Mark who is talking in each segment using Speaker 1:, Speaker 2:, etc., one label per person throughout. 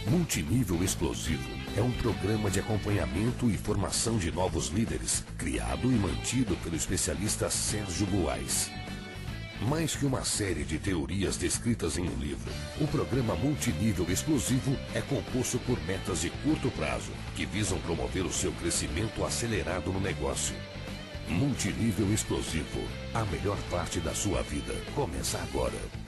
Speaker 1: Multinível Explosivo é um programa de acompanhamento e formação de novos líderes, criado e mantido pelo especialista Sérgio Buarque. Mais que uma série de teorias descritas em um livro, o programa Multinível Explosivo é composto por metas de curto prazo, que visam promover o seu crescimento acelerado no negócio. Multinível Explosivo, a melhor parte da sua vida, começa agora.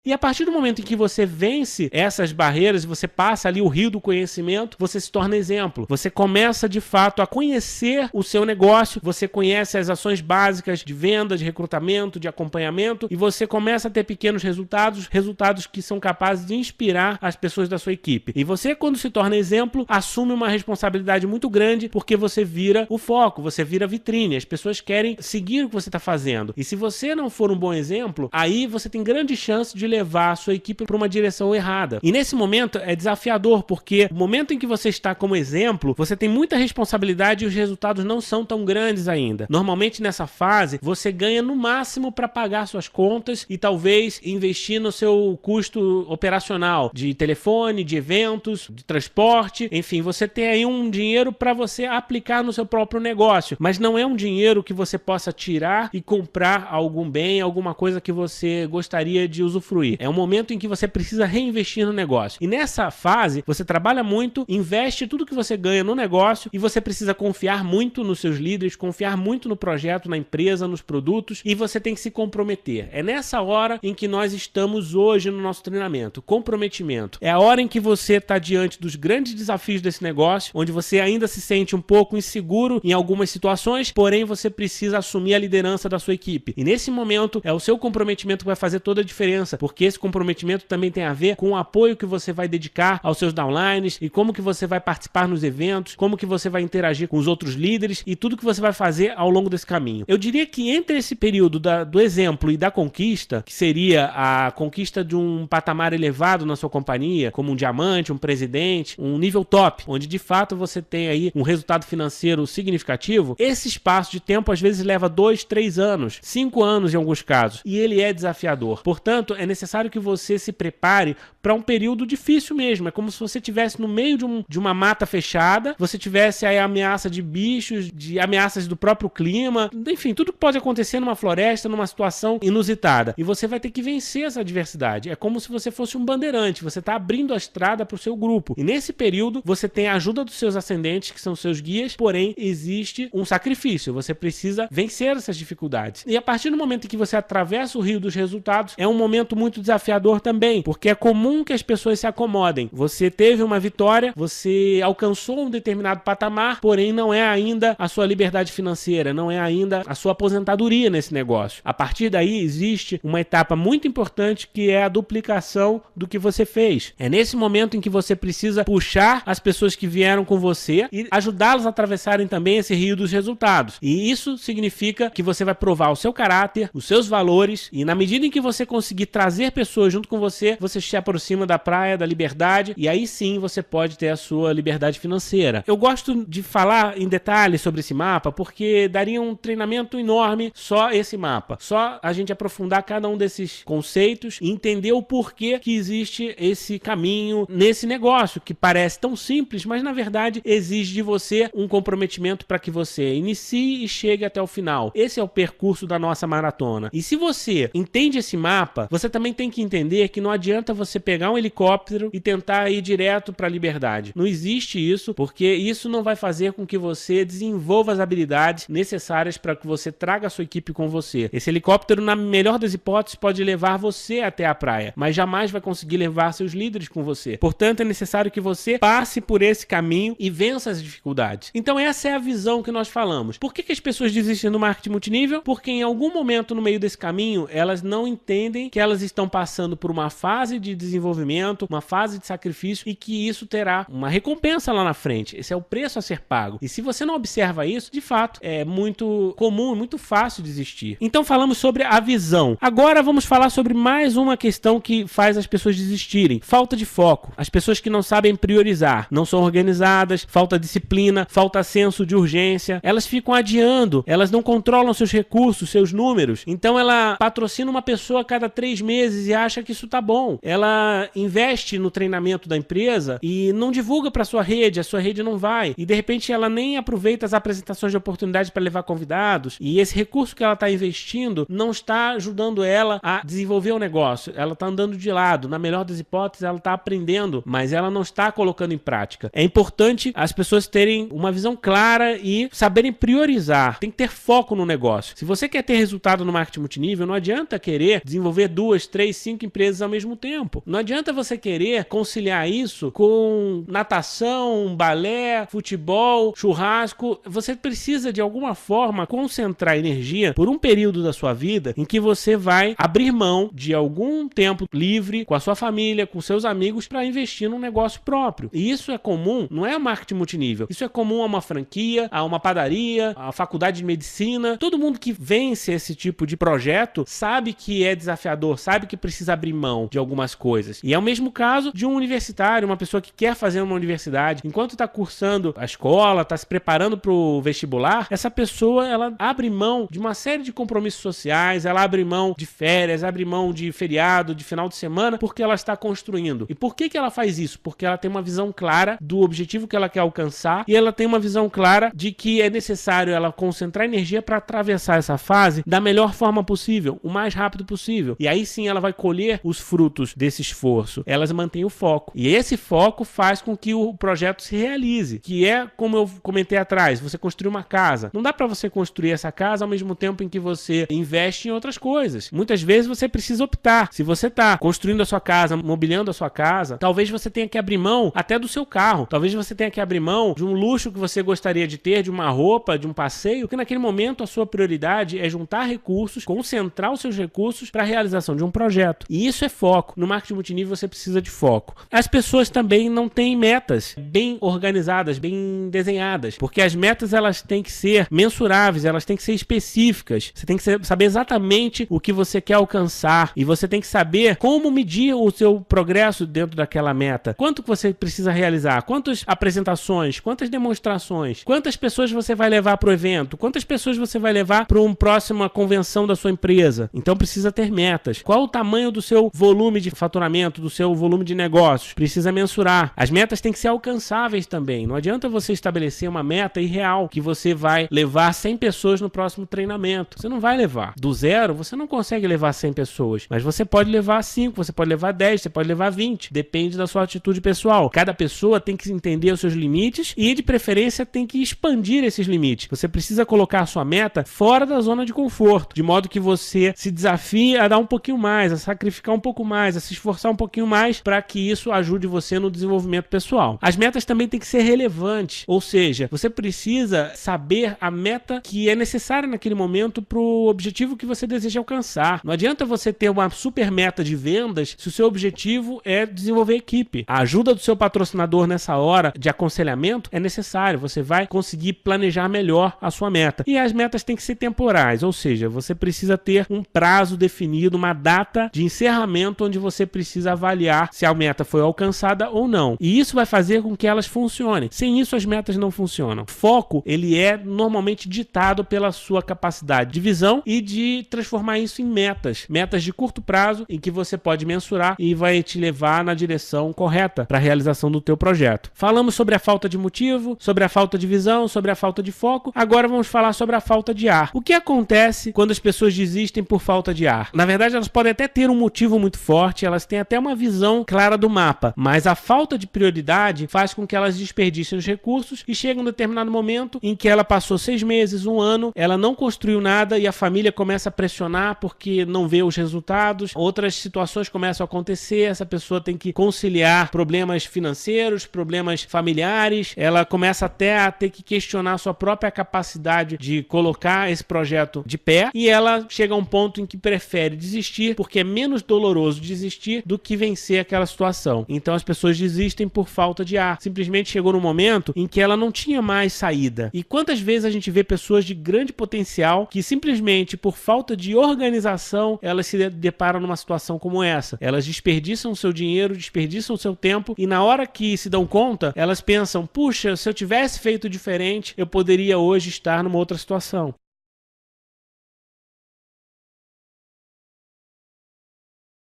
Speaker 2: E a partir do momento em que você vence essas barreiras e você passa ali o rio do conhecimento, você se torna exemplo. Você começa de fato a conhecer o seu negócio, você conhece as ações básicas de venda, de recrutamento, de acompanhamento, e você começa a ter pequenos resultados, resultados que são capazes de inspirar as pessoas da sua equipe. E você, quando se torna exemplo, assume uma responsabilidade muito grande, porque você vira o foco, você vira a vitrine. As pessoas querem seguir o que você está fazendo. E se você não for um bom exemplo, aí você tem grande chance de levar a sua equipe para uma direção errada. E nesse momento é desafiador, porque o momento em que você está como exemplo, você tem muita responsabilidade e os resultados não são tão grandes ainda. Normalmente nessa fase, você ganha no máximo para pagar suas contas e talvez investir no seu custo operacional, de telefone, de eventos, de transporte, enfim, você tem aí um dinheiro para você aplicar no seu próprio negócio, mas não é um dinheiro que você possa tirar e comprar algum bem, alguma coisa que você gostaria de usufruir. É um momento em que você precisa reinvestir no negócio. E nessa fase, você trabalha muito, investe tudo que você ganha no negócio e você precisa confiar muito nos seus líderes, confiar muito no projeto, na empresa, nos produtos, e você tem que se comprometer. É nessa hora em que nós estamos hoje no nosso treinamento. Comprometimento. É a hora em que você está diante dos grandes desafios desse negócio, onde você ainda se sente um pouco inseguro em algumas situações, porém você precisa assumir a liderança da sua equipe. E nesse momento é o seu comprometimento que vai fazer toda a diferença, porque esse comprometimento também tem a ver com o apoio que você vai dedicar aos seus downlines e como que você vai participar nos eventos, como que você vai interagir com os outros líderes e tudo que você vai fazer ao longo desse caminho. Eu diria que entre esse período do exemplo e da conquista, que seria a conquista de um patamar elevado na sua companhia, como um diamante, um presidente, um nível top, onde de fato você tem aí um resultado financeiro significativo, esse espaço de tempo às vezes leva 2, 3 anos, 5 anos em alguns casos, e ele é desafiador. Portanto, é necessário que você se prepare para um período difícil mesmo. É como se você estivesse no meio de uma mata fechada, você tivesse aí a ameaça de bichos, de ameaças do próprio clima, enfim, tudo que pode acontecer numa floresta, numa situação inusitada. E você vai ter que vencer essa adversidade. É como se você fosse um bandeirante, você está abrindo a estrada para o seu grupo. E nesse período, você tem a ajuda dos seus ascendentes, que são seus guias, porém, existe um sacrifício. Você precisa vencer essas dificuldades. E a partir do momento em que você atravessa o rio dos resultados, é um momento muito desafiador também, porque é comum que as pessoas se acomodem. Você teve uma vitória, você alcançou um determinado patamar, porém não é ainda a sua liberdade financeira, não é ainda a sua aposentadoria nesse negócio. A partir daí existe uma etapa muito importante que é a duplicação do que você fez. É nesse momento em que você precisa puxar as pessoas que vieram com você e ajudá-los a atravessarem também esse rio dos resultados. E isso significa que você vai provar o seu caráter, os seus valores, e na medida em que você conseguir trazer pessoas junto com você, você se aproxima da praia da liberdade, e aí sim você pode ter a sua liberdade financeira. Eu gosto de falar em detalhes sobre esse mapa, porque daria um treinamento enorme só esse mapa. Só a gente aprofundar cada um desses conceitos e entender o porquê que existe esse caminho nesse negócio, que parece tão simples, mas na verdade exige de você um comprometimento para que você inicie e chegue até o final. Esse é o percurso da nossa maratona. E se você entende esse mapa, você também tem que entender que não adianta você pegar um helicóptero e tentar ir direto para a liberdade. Não existe isso, porque isso não vai fazer com que você desenvolva as habilidades necessárias para que você traga a sua equipe com você. Esse helicóptero, na melhor das hipóteses, pode levar você até a praia, mas jamais vai conseguir levar seus líderes com você. Portanto, é necessário que você passe por esse caminho e vença as dificuldades. Então essa é a visão que nós falamos. Por que as pessoas desistem do marketing multinível? Porque em algum momento no meio desse caminho, elas não entendem que elas estão passando por uma fase de desenvolvimento, uma fase de sacrifício e que isso terá uma recompensa lá na frente. Esse é o preço a ser pago. E se você não observa isso, de fato, é muito comum, muito fácil desistir. Então falamos sobre a visão. Agora vamos falar sobre mais uma questão que faz as pessoas desistirem. Falta de foco. As pessoas que não sabem priorizar, não são organizadas, falta disciplina, falta senso de urgência, elas ficam adiando, elas não controlam seus recursos, seus números. Então ela patrocina uma pessoa a cada 3 meses e acha que isso tá bom. Ela investe no treinamento da empresa e não divulga para sua rede, a sua rede não vai. E de repente ela nem aproveita as apresentações de oportunidade para levar convidados. E esse recurso que ela está investindo não está ajudando ela a desenvolver o negócio. Ela está andando de lado. Na melhor das hipóteses, ela está aprendendo, mas ela não está colocando em prática. É importante as pessoas terem uma visão clara e saberem priorizar. Tem que ter foco no negócio. Se você quer ter resultado no marketing multinível, não adianta querer desenvolver 2, 3, 5 empresas ao mesmo tempo. Não adianta você querer conciliar isso com natação, balé, futebol, churrasco. Você precisa de alguma forma concentrar energia por um período da sua vida em que você vai abrir mão de algum tempo livre com a sua família, com seus amigos para investir num negócio próprio. E isso é comum, não é marketing multinível. Isso é comum a uma franquia, a uma padaria, a faculdade de medicina. Todo mundo que vence esse tipo de projeto sabe que é desafiador, sabe que precisa abrir mão de algumas coisas. E é o mesmo caso de um universitário, uma pessoa que quer fazer uma universidade. Enquanto está cursando a escola, está se preparando para o vestibular, essa pessoa ela abre mão de uma série de compromissos sociais, ela abre mão de férias, abre mão de feriado, de final de semana, porque ela está construindo. E por que ela faz isso? Porque ela tem uma visão clara do objetivo que ela quer alcançar e ela tem uma visão clara de que é necessário ela concentrar energia para atravessar essa fase da melhor forma possível, o mais rápido possível. E aí sim ela vai colher os frutos desse esforço. Elas mantêm o foco. E esse foco faz com que o projeto se realize, que é, como eu comentei atrás, você construir uma casa. Não dá para você construir essa casa ao mesmo tempo em que você investe em outras coisas. Muitas vezes você precisa optar. Se você está construindo a sua casa, mobiliando a sua casa, talvez você tenha que abrir mão até do seu carro. Talvez você tenha que abrir mão de um luxo que você gostaria de ter, de uma roupa, de um passeio, porque naquele momento a sua prioridade é juntar recursos, concentrar os seus recursos para a realização de um projeto. E isso é foco. No marketing multinível você precisa de foco. As pessoas também não têm metas bem organizadas, bem desenhadas, porque as metas elas têm que ser mensuráveis, elas têm que ser específicas. Você tem que saber exatamente o que você quer alcançar e você tem que saber como medir o seu progresso dentro daquela meta. Quanto que você precisa realizar? Quantas apresentações? Quantas demonstrações? Quantas pessoas você vai levar para o evento? Quantas pessoas você vai levar para uma próxima convenção da sua empresa? Então precisa ter metas. Qual o tamanho do seu volume de faturamento, do seu volume de negócios? Precisa mensurar. As metas têm que ser alcançáveis também. Não adianta você estabelecer uma meta irreal que você vai levar 100 pessoas no próximo treinamento. Você não vai levar. Do zero, você não consegue levar 100 pessoas, mas você pode levar 5, você pode levar 10, você pode levar 20. Depende da sua atitude pessoal. Cada pessoa tem que entender os seus limites e, de preferência, tem que expandir esses limites. Você precisa colocar a sua meta fora da zona de conforto, de modo que você se desafie a dar um pouquinho mais, a sacrificar um pouco mais, a se esforçar um pouquinho mais para que isso ajude você no desenvolvimento pessoal. As metas também têm que ser relevantes, ou seja, você precisa saber a meta que é necessária naquele momento para o objetivo que você deseja alcançar. Não adianta você ter uma super meta de vendas se o seu objetivo é desenvolver equipe. A ajuda do seu patrocinador nessa hora de aconselhamento é necessário. Você vai conseguir planejar melhor a sua meta. E as metas têm que ser temporais, ou seja, você precisa ter um prazo definido, uma data de encerramento onde você precisa avaliar se a meta foi alcançada ou não. E isso vai fazer com que elas funcionem. Sem isso, as metas não funcionam. O foco, ele é normalmente ditado pela sua capacidade de visão e de transformar isso em metas. Metas de curto prazo em que você pode mensurar e vai te levar na direção correta para a realização do teu projeto. Falamos sobre a falta de motivo, sobre a falta de visão, sobre a falta de foco. Agora vamos falar sobre a falta de ar. O que acontece quando as pessoas desistem por falta de ar? Na verdade, elas podem até ter um motivo muito forte, elas têm até uma visão clara do mapa, mas a falta de prioridade faz com que elas desperdicem os recursos e chega um determinado momento em que ela passou 6 meses, 1 ano, ela não construiu nada e a família começa a pressionar porque não vê os resultados, outras situações começam a acontecer, essa pessoa tem que conciliar problemas financeiros, problemas familiares, ela começa até a ter que questionar a sua própria capacidade de colocar esse projeto de pé e ela chega a um ponto em que prefere desistir porque é menos doloroso desistir do que vencer aquela situação. Então as pessoas desistem por falta de ar. Simplesmente chegou no momento em que ela não tinha mais saída. E quantas vezes a gente vê pessoas de grande potencial que simplesmente por falta de organização elas se deparam numa situação como essa. Elas desperdiçam o seu dinheiro, desperdiçam o seu tempo e na hora que se dão conta, elas pensam, puxa, se eu tivesse feito diferente, eu poderia hoje estar numa outra situação.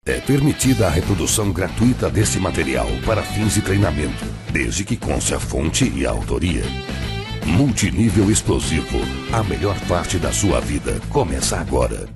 Speaker 1: É permitida a reprodução gratuita deste material para fins de treinamento, desde que conste a fonte e a autoria. Multinível Explosivo, a melhor parte da sua vida começa agora.